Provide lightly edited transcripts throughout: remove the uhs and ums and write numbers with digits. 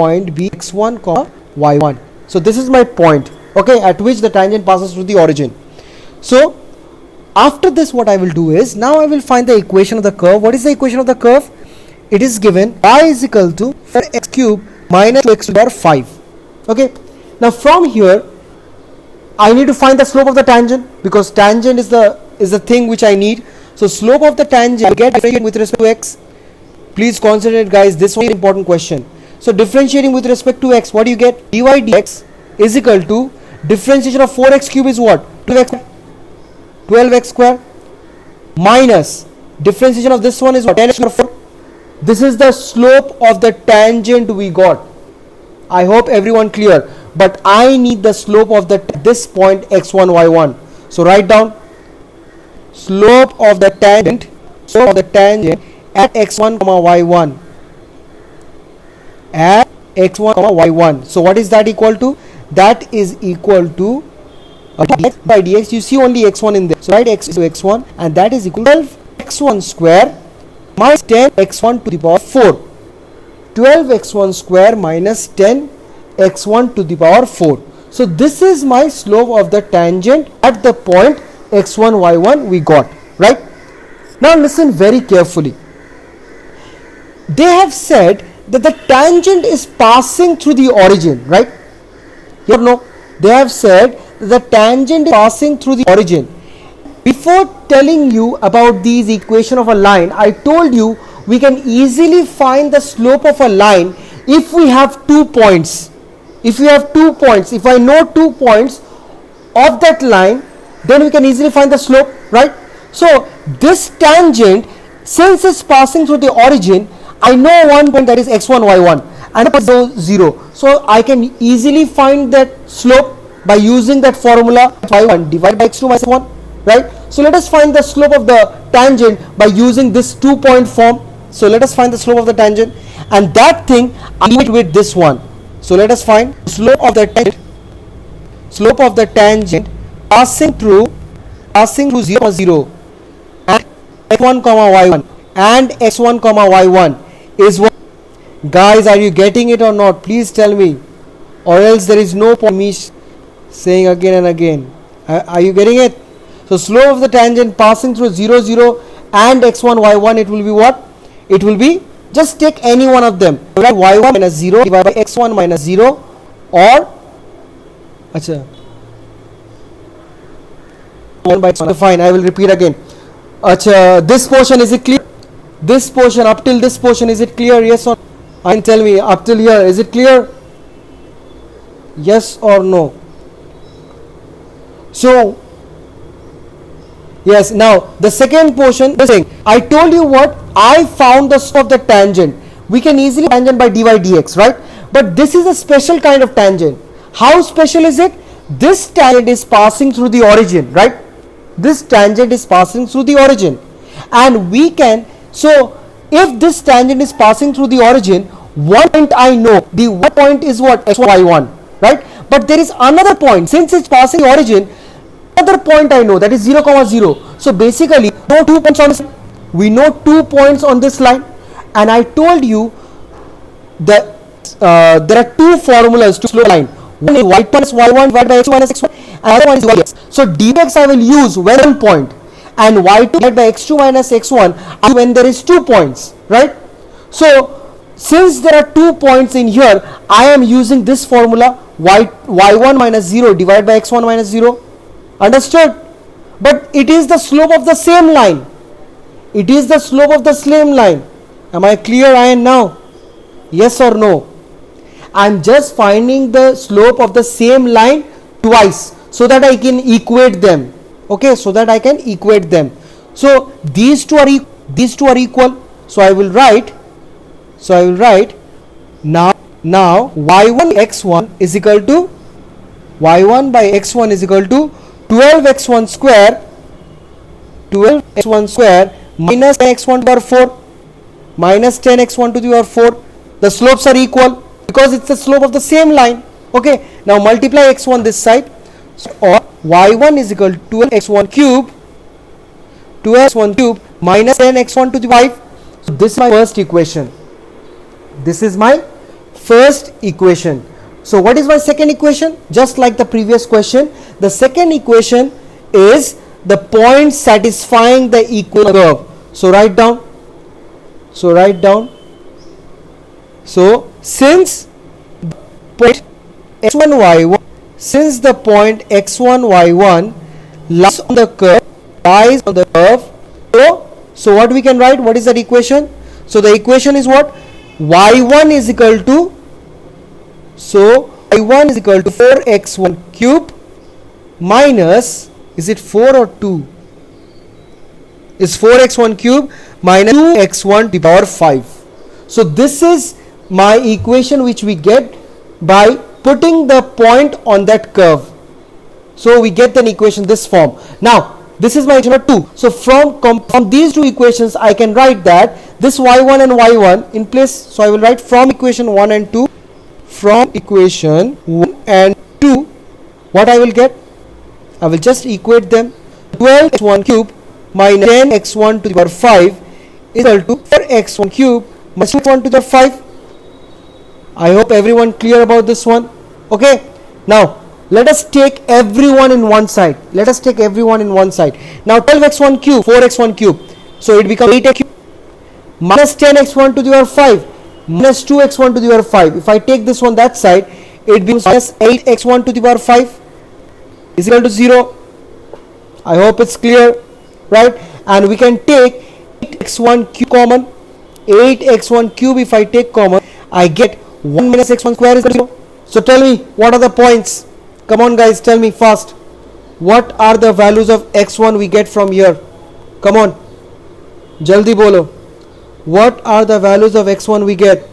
point be x1 comma y1. So this is my point, okay, at which the tangent passes through the origin. So after this, what I will do is, now I will find the equation of the curve. What is the equation of the curve? It is given y is equal to 4x cube minus 2x to the power 5. Okay, now from here I need to find the slope of the tangent, because tangent is the thing which I need. So slope of the tangent get differentiated with respect to x. Please concentrate, guys, this one is an important question. So differentiating with respect to x, what do you get? Dy dx is equal to differentiation of 4x cube is what? 12x square minus differentiation of this one is what? 10x square 4. This is the slope of the tangent we got. I hope everyone clear, but I need the slope of this point x1 y1. So write down slope of the tangent at x1 comma y1 at x1 comma y1. So what is that equal to? That is equal to dx by dx. You see only x1 in there, so write x to x1, and that is equal to 12x1 square minus 10x1 to the power 4. 12x1 square minus 10x1 to the power 4. So this is my slope of the tangent at the point x1 y1 we got, right? Now listen very carefully. They have said that the tangent is passing through the origin, right? Yes or no? They have said the tangent is passing through the origin. Before telling you about these equation of a line, I told you we can easily find the slope of a line if we have 2 points. If we have 2 points, if I know 2 points of that line, then we can easily find the slope, right? So this tangent, since it's passing through the origin, I know one point, that is x1 y1, and it is 0. So I can easily find that slope by using that formula y1 divided by x2 minus 1, right? So let us find the slope of the tangent by using this 2-point form. So let us find the slope of the tangent, and that thing I need with this one. So let us find slope of the tangent passing through 0, 0 and x1 comma y1 and x1 comma y1 is what? Guys, are you getting it or not? Please tell me, or else there is no point me saying again and again. Are you getting it? So slope of the tangent passing through 0, 0 and x1 y1, it will be what? It will be, just take any one of them, y1 minus 0 divided by x1 minus 0, or acha, 1 by x1. Fine, I will repeat again. Acha, this portion, is it clear? This portion, up till this portion, is it clear? Yes or no? And tell me, up till here, is it clear? Yes or no? So yes, now the second portion, this thing, I told you what? I found the slope of the tangent. We can easily tangent by dy dx, right? But this is a special kind of tangent. How special is it? This tangent is passing through the origin, right? This tangent is passing through the origin, and we can, so if this tangent is passing through the origin, one point I know, the one point is what? x1 y1, right? But there is another point, since it's passing the origin, another point I know, that is 0 comma 0. So basically no 2 points on this, we know 2 points on this line, and I told you that there are 2 formulas to slope line. One is y2 minus y1 divided by x2 minus x1, and other one is dx. So dx I will use when one point, and y2 divided by x2 minus x1 when there is 2 points, right? So since there are 2 points in here, I am using this formula, y1 minus 0 divided by x1 minus 0. Understood? But it is the slope of the same line. It is the slope of the same line. Am I clear, Ian, now? Yes or no? I am just finding the slope of the same line twice, so that I can equate them. Okay, so that I can equate them. So these two are equal. So I will write now y1 x1 is equal to y1 by x1 is equal to 12x1 square minus 10x1 to the power 4 minus 10x1 to the power 4. The slopes are equal because it's the slope of the same line. Okay, now multiply x1 this side, so, or y1 is equal to 12x1 cube minus 10x1 to the 5. So this is my first equation. This is my first equation. So what is my second equation? Just like the previous question, the second equation is the point satisfying the equal curve. So write down. So since point x1 y1, since the point x1 y1 lies on the curve, so what we can write? What is that equation? So the equation is what? Y1 is equal to, so y1 is equal to 4x1 cube minus, is it 4 or 2? Is 4x1 cube minus 2x1 to the power 5. So this is my equation which we get by putting the point on that curve. So we get an equation this form. Now this is my equation number 2. So from these two equations I can write that this y1 and y1 in place. So I will write from equation 1 and 2. From equation 1 and 2, what I will get? I will just equate them. 12x1 cube minus 10x1 to the power 5 is equal to 4x1 cube minus 2x1 to the 5. I hope everyone clear about this one. Okay, now let us take everyone in one side. Now 12x1 cube, 4x1 cube, so it becomes 8x cube minus 10x1 to the power 5 minus 2x1 to the power 5. If I take this one that side, it becomes minus 8x1 to the power 5 is equal to 0. I hope it's clear, right? And we can take 8x1 cube common. 8x1 cube if I take common, I get 1 minus x1 square is 0. So tell me, what are the points? Come on guys, tell me fast. What are the values of x1 we get from here? Come on, jaldi bolo. What are the values of x1 we get?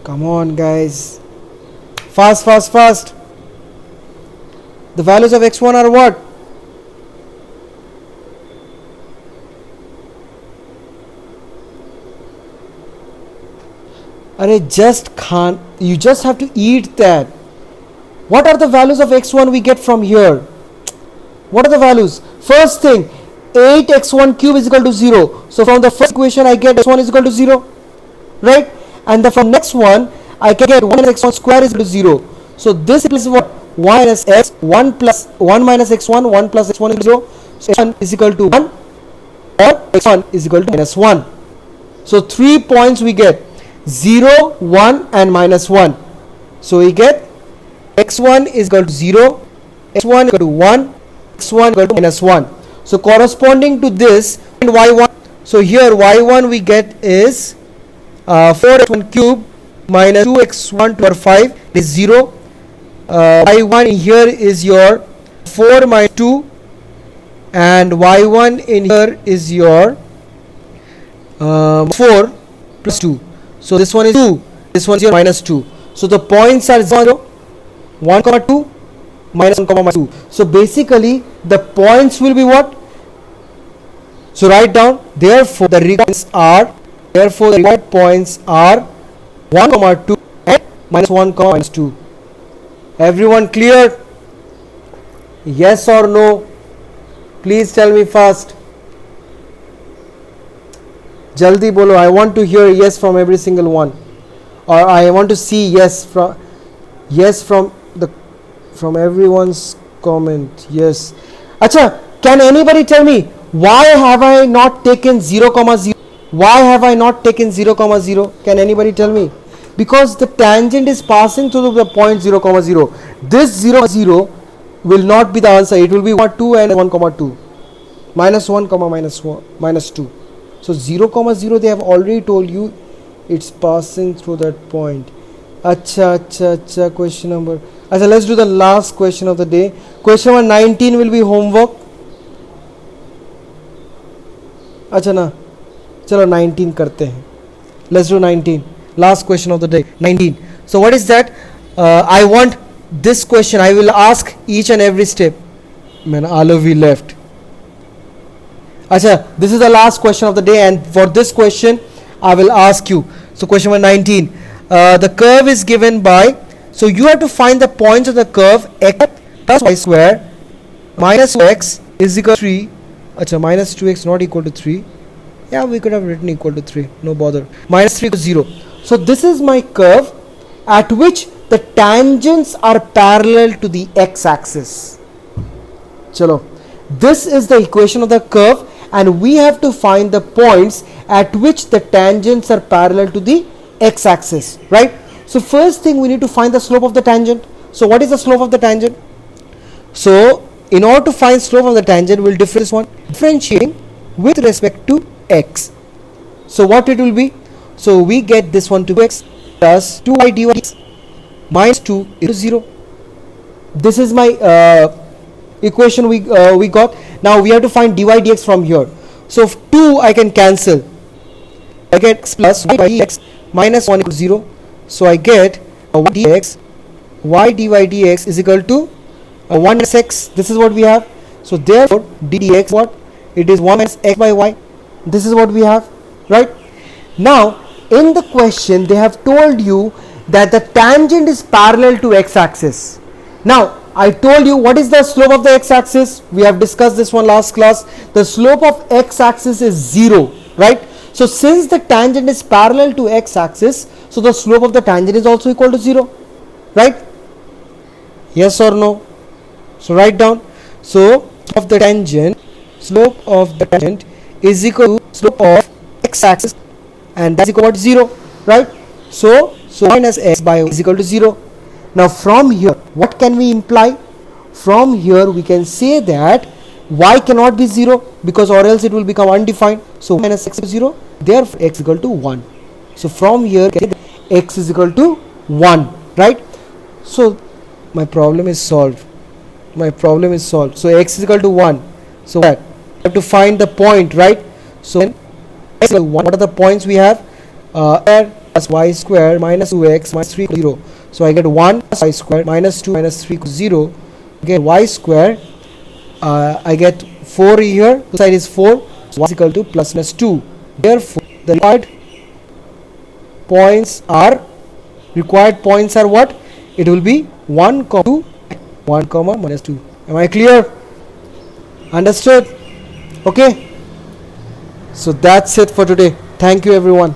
Come on guys, fast. The values of x1 are what? You just have to eat that. What are the values of x1 we get from here? What are the values? First thing, 8x1 cube is equal to 0. So from the first equation I get x1 is equal to 0, right? And from next one I can get 1 minus x1 square is equal to 0. So this is what? 1 minus x, 1 plus 1 minus x1, 1 plus x1 is 0. So x1 is equal to 1 or x1 is equal to minus 1. So 3 points we get. 0, 1 and minus 1. So we get x1 is equal to 0, x1 is equal to 1, x1 is equal to minus 1. So corresponding to this and y1, so here y1 we get is 4x1 cube minus 2x1 to the power 5 is 0. Y1 here is your 4 minus 2 and y1 in here is your 4 plus 2. So this one is 2, this one is your minus 2. So the points are 0, 1, 2, minus 1, minus 2. So basically the points will be what? So write down, therefore the required points are 1, 2 and minus 1, minus 2. Everyone clear? Yes or no? Please tell me fast. Jaldi bolo. I want to hear yes from every single one, or I want to see yes from everyone's comment. Yes. Acha, can anybody tell me why have I not taken 0, 0? Why have I not taken 0, 0? Can anybody tell me? Because the tangent is passing through the point 0, 0. This 0, 0 will not be the answer. It will be 2 and 1, 2. Minus 1, minus 1, minus 2. So 0, 0 they have already told you it's passing through that point. Acha, question number. Acha, let's do the last question of the day. Question number 19 will be homework. Acha na, chalo 19 karte hain. Let's do 19. Last question of the day, 19. So what is that? I want this question. I will ask each and every step. Man, all of you left. Acha, this is the last question of the day, and for this question I will ask you. So question number 19, the curve is given by, so you have to find the points of the curve x plus y square minus x is equal to 3. Acha, minus 2x not equal to 3. Yeah, we could have written equal to 3, no bother. Minus 3 to 0. So this is my curve, at which the tangents are parallel to the x-axis. Chalo, this is the equation of the curve, and we have to find the points at which the tangents are parallel to the x-axis, right? So first thing, we need to find the slope of the tangent. So what is the slope of the tangent? So in order to find slope of the tangent, we'll differentiating with respect to x. So what it will be? So we get this one to x plus 2y dy dx minus 2 is 0. This is my equation we got. Now we have to find dy dx from here. So 2 I can cancel. I get x plus y dx minus 1 equals 0. So I get y dx, y dy dx is equal to 1 minus x. This is what we have. So therefore d dx what? It is 1 minus x by y. This is what we have, right? Now in the question they have told you that the tangent is parallel to x-axis. Now I told you what is the slope of the x-axis. We have discussed this one last class. The slope of x-axis is 0, right? So since the tangent is parallel to x-axis, so the slope of the tangent is also equal to 0, right? Yes or no? So write down. So of the tangent, slope of the tangent is equal to slope of x-axis, and that's equal to 0, right? So minus x by y is equal to 0. Now from here, what can we imply? From here we can say that y cannot be 0, because or else it will become undefined. So minus x is 0, therefore x is equal to 1. So from here x is equal to 1, right? So my problem is solved. So x is equal to 1. So that I have to find the point, right? So x is equal to 1. What are the points we have? Plus y square minus 2x minus 3 equals 0. So I get 1 plus y square minus 2 minus 3 equals 0. Again y square, I get 4 here. This side is 4. So y is equal to plus minus 2. Therefore the required points are what? It will be 1, 2, 1, minus 2. Am I clear? Understood? Okay. So that's it for today. Thank you everyone.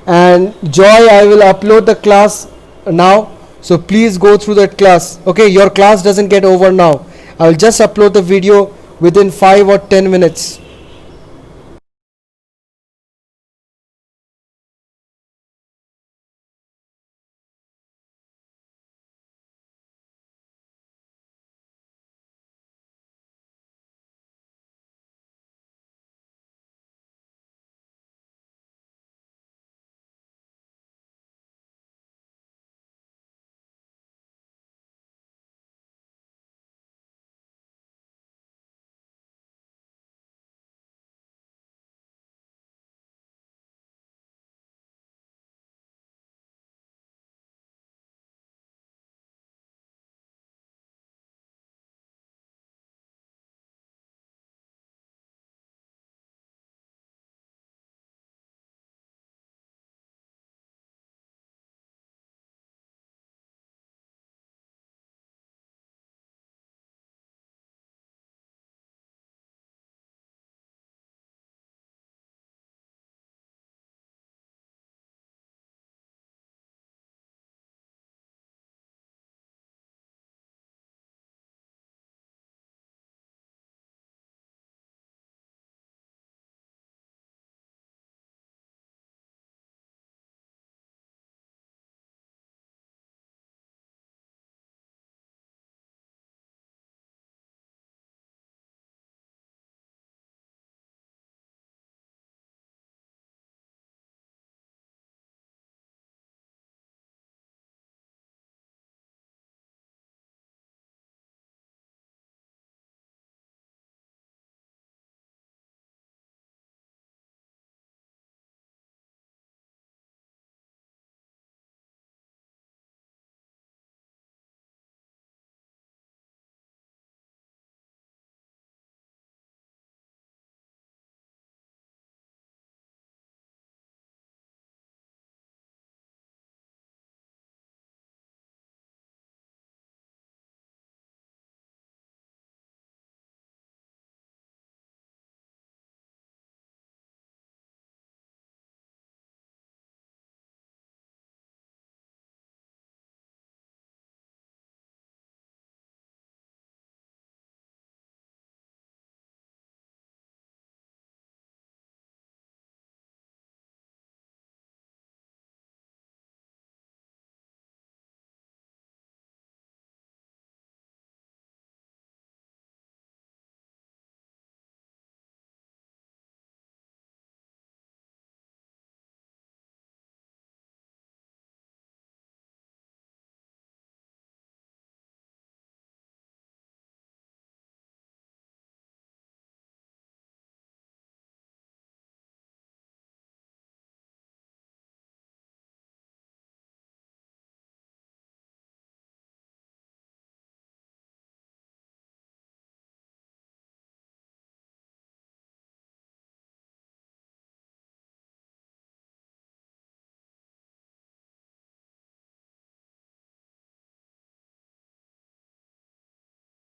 And Joy, I will upload the class now, so please go through that class. Okay, your class doesn't get over now. I will just upload the video within 5 or 10 minutes.